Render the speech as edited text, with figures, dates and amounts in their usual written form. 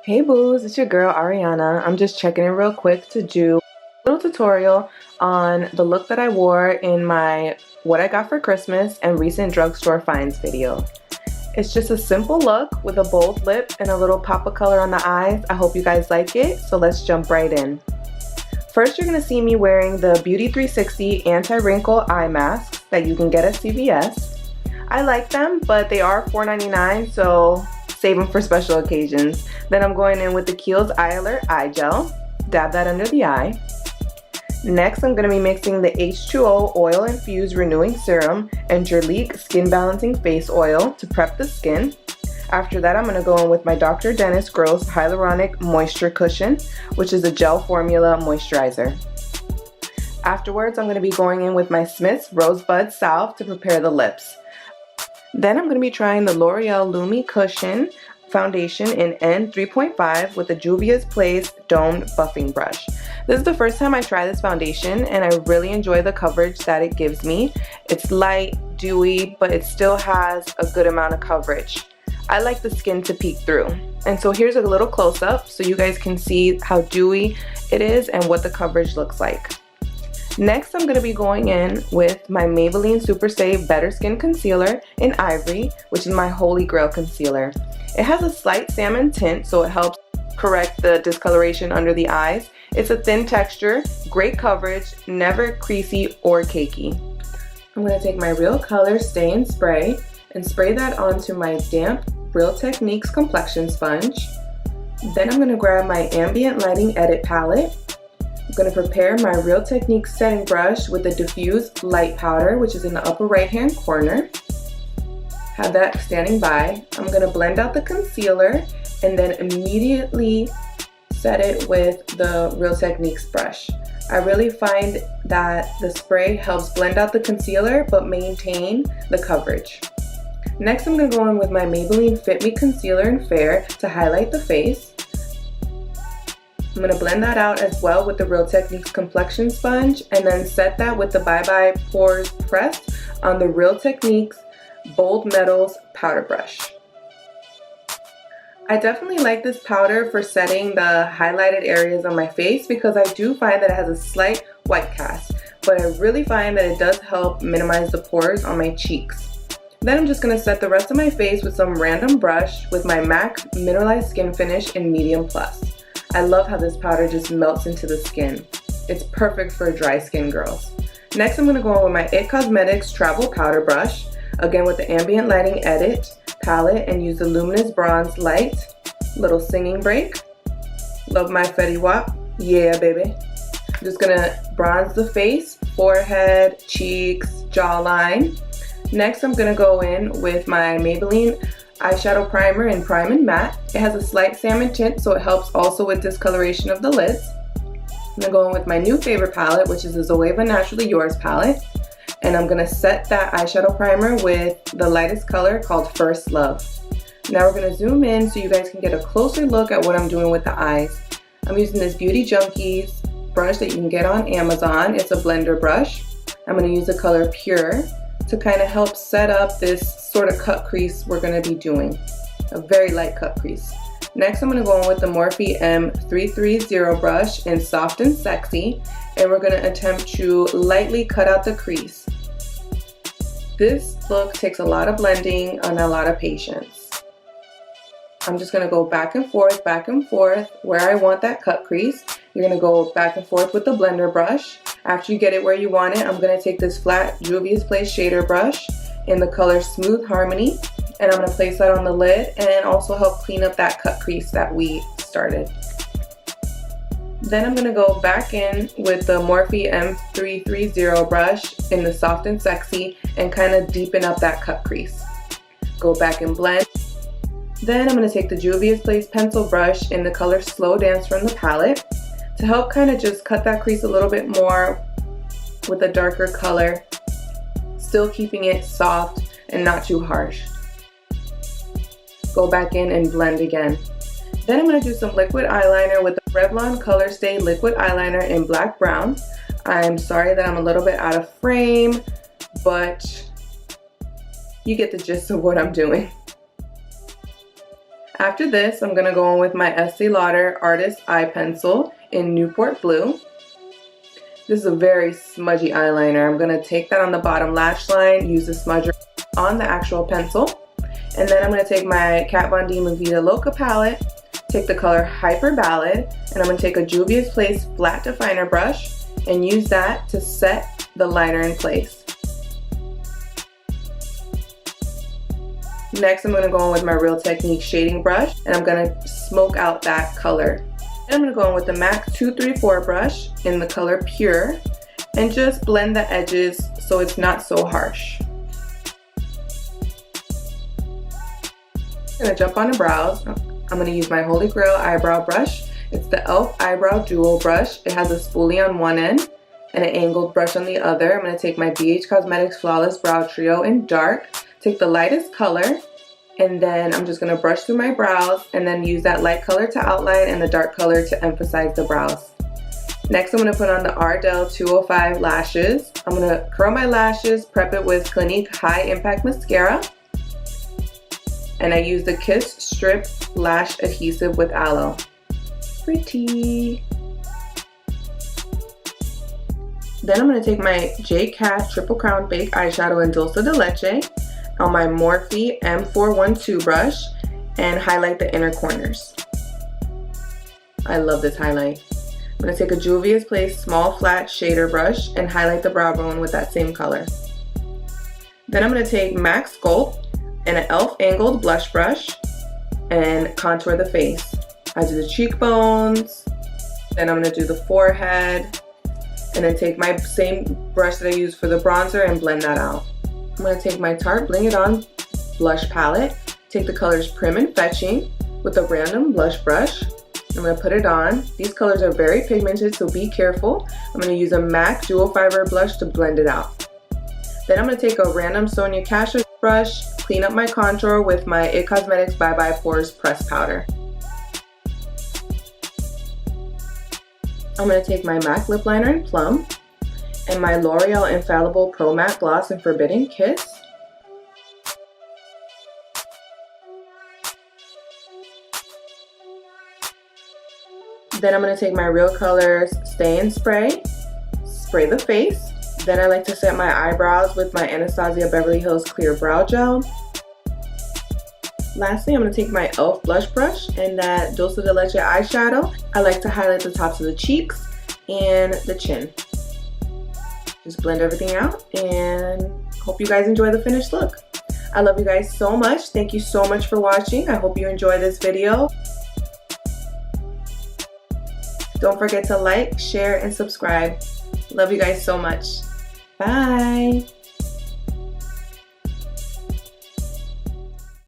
Hey boos, it's your girl Ariana. I'm just checking in real quick to do a little tutorial on the look that I wore in my What I Got for Christmas and recent drugstore finds video. It's just a simple look with a bold lip and a little pop of color on the eyes. I hope you guys like it, so let's jump right in. First, you're going to see me wearing the Beauty 360 Anti-Wrinkle Eye Masks that you can get at CVS. I like them, but they are $4.99, so save them for special occasions. Then I'm going in with the Kiehl's Eye Alert Eye Gel. Dab that under the eye. Next, I'm going to be mixing the H2O Oil Infused Renewing Serum and Jurlique Skin Balancing Face Oil to prep the skin. After that, I'm going to go in with my Dr. Dennis Gross Hyaluronic Moisture Cushion, which is a gel formula moisturizer. Afterwards, I'm going to be going in with my Smith's Rosebud Salve to prepare the lips. Then I'm going to be trying the L'Oreal Lumi Cushion Foundation in N3.5 with the Juvia's Place Domed Buffing Brush. This is the first time I try this foundation and I really enjoy the coverage that it gives me. It's light, dewy, but it still has a good amount of coverage. I like the skin to peek through. And so here's a little close-up so you guys can see how dewy it is and what the coverage looks like. Next, I'm going to be going in with my Maybelline SuperStay Better Skin Concealer in Ivory, which is my holy grail concealer. It has a slight salmon tint, so it helps correct the discoloration under the eyes. It's a thin texture, great coverage, never creasy or cakey. I'm going to take my Real Color Stay and Spray and spray that onto my damp Real Techniques complexion sponge. Then I'm going to grab my Ambient Lighting Edit palette. I'm going to prepare my Real Techniques setting brush with the Diffuse light powder, which is in the upper right hand corner. Have that standing by. I'm going to blend out the concealer and then immediately set it with the Real Techniques brush. I really find that the spray helps blend out the concealer but maintain the coverage. Next, I'm going to go in with my Maybelline Fit Me Concealer in Fair to highlight the face. I'm going to blend that out as well with the Real Techniques complexion sponge and then set that with the Bye Bye Pores pressed on the Real Techniques Bold Metals powder brush. I definitely like this powder for setting the highlighted areas on my face because I do find that it has a slight white cast, but I really find that it does help minimize the pores on my cheeks. Then I'm just going to set the rest of my face with some random brush with my MAC Mineralized Skin Finish in Medium Plus. I love how this powder just melts into the skin. It's perfect for dry skin girls. Next, I'm going to go in with my IT Cosmetics Travel Powder Brush, again with the Ambient Lighting Edit palette, and use the Luminous Bronze Light. Little singing break. Love my Fetty Wap. Yeah, baby. I'm just going to bronze the face, forehead, cheeks, jawline. Next, I'm going to go in with my Maybelline eyeshadow primer in Prime and Matte. It has a slight salmon tint, so it helps also with discoloration of the lids. I'm going to go in with my new favorite palette, which is the Zoeva Naturally Yours palette. And I'm going to set that eyeshadow primer with the lightest color called First Love. Now we're going to zoom in so you guys can get a closer look at what I'm doing with the eyes. I'm using this Beauty Junkies brush that you can get on Amazon. It's a blender brush. I'm going to use the color Pure to kind of help set up this sort of cut crease we're going to be doing. A very light cut crease. Next, I'm going to go in with the Morphe M330 brush in Soft and Sexy, and we're going to attempt to lightly cut out the crease. This look takes a lot of blending and a lot of patience. I'm just going to go back and forth where I want that cut crease. You're going to go back and forth with the blender brush. After you get it where you want it, I'm going to take this flat Juvia's Place shader brush in the color Smooth Harmony, and I'm going to place that on the lid and also help clean up that cut crease that we started. Then I'm going to go back in with the Morphe M330 brush in the Soft and Sexy and kind of deepen up that cut crease. Go back and blend. Then I'm going to take the Juvia's Place pencil brush in the color Slow Dance from the palette to help kind of just cut that crease a little bit more with a darker color, still keeping it soft and not too harsh. Go back in and blend again. Then I'm going to do some liquid eyeliner with the Revlon ColorStay liquid eyeliner in Black Brown. I'm sorry that I'm a little bit out of frame, but you get the gist of what I'm doing. After this, I'm going to go in with my Estee Lauder Artist Eye Pencil in Newport Blue. This is a very smudgy eyeliner. I'm going to take that on the bottom lash line, use the smudger on the actual pencil. And then I'm going to take my Kat Von D Movida Loca palette, take the color Hyper Ballad, and I'm going to take a Juvia's Place flat definer brush and use that to set the liner in place. Next, I'm going to go in with my Real Technique shading brush, and I'm going to smoke out that color. And I'm going to go in with the MAC 234 brush in the color Pure and just blend the edges so it's not so harsh. I'm going to jump on the brows. I'm going to use my Holy Grail eyebrow brush. It's the e.l.f. Eyebrow Dual Brush. It has a spoolie on one end and an angled brush on the other. I'm going to take my BH Cosmetics Flawless Brow Trio in dark, take the lightest color, and then I'm just going to brush through my brows and then use that light color to outline and the dark color to emphasize the brows. Next, I'm going to put on the Ardell 205 lashes. I'm going to curl my lashes, prep it with Clinique High Impact Mascara, and I use the Kiss Strip Lash Adhesive with Aloe. Pretty. Then I'm going to take my J. Cath Triple Crown Baked Eyeshadow in Dulce de Leche on my Morphe M412 brush and highlight the inner corners. I love this highlight. I'm going to take a Juvia's Place small flat shader brush and highlight the brow bone with that same color. Then I'm going to take MAC Sculpt and an e.l.f. angled blush brush and contour the face. I do the cheekbones, then I'm going to do the forehead, and then take my same brush that I used for the bronzer and blend that out. I'm going to take my Tarte Bling It On blush palette, take the colors Prim and Fetching with a random blush brush. I'm going to put it on. These colors are very pigmented, so be careful. I'm going to use a MAC Dual Fiber blush to blend it out. Then I'm going to take a random Sonia Kashuk brush, clean up my contour with my IT Cosmetics Bye Bye Pores press powder. I'm going to take my MAC lip liner in Plum and my L'Oreal Infallible Pro Matte Gloss in Forbidden Kiss. Then I'm going to take my Real Colors Stay and Spray the face. Then I like to set my eyebrows with my Anastasia Beverly Hills Clear Brow Gel. Lastly, I'm going to take my e.l.f. blush brush and that Dulce de Leche eyeshadow. I like to highlight the tops of the cheeks and the chin. Just blend everything out and hope you guys enjoy the finished look. I love you guys so much. Thank you so much for watching. I hope you enjoy this video. Don't forget to like, share, and subscribe. Love you guys so much. Bye.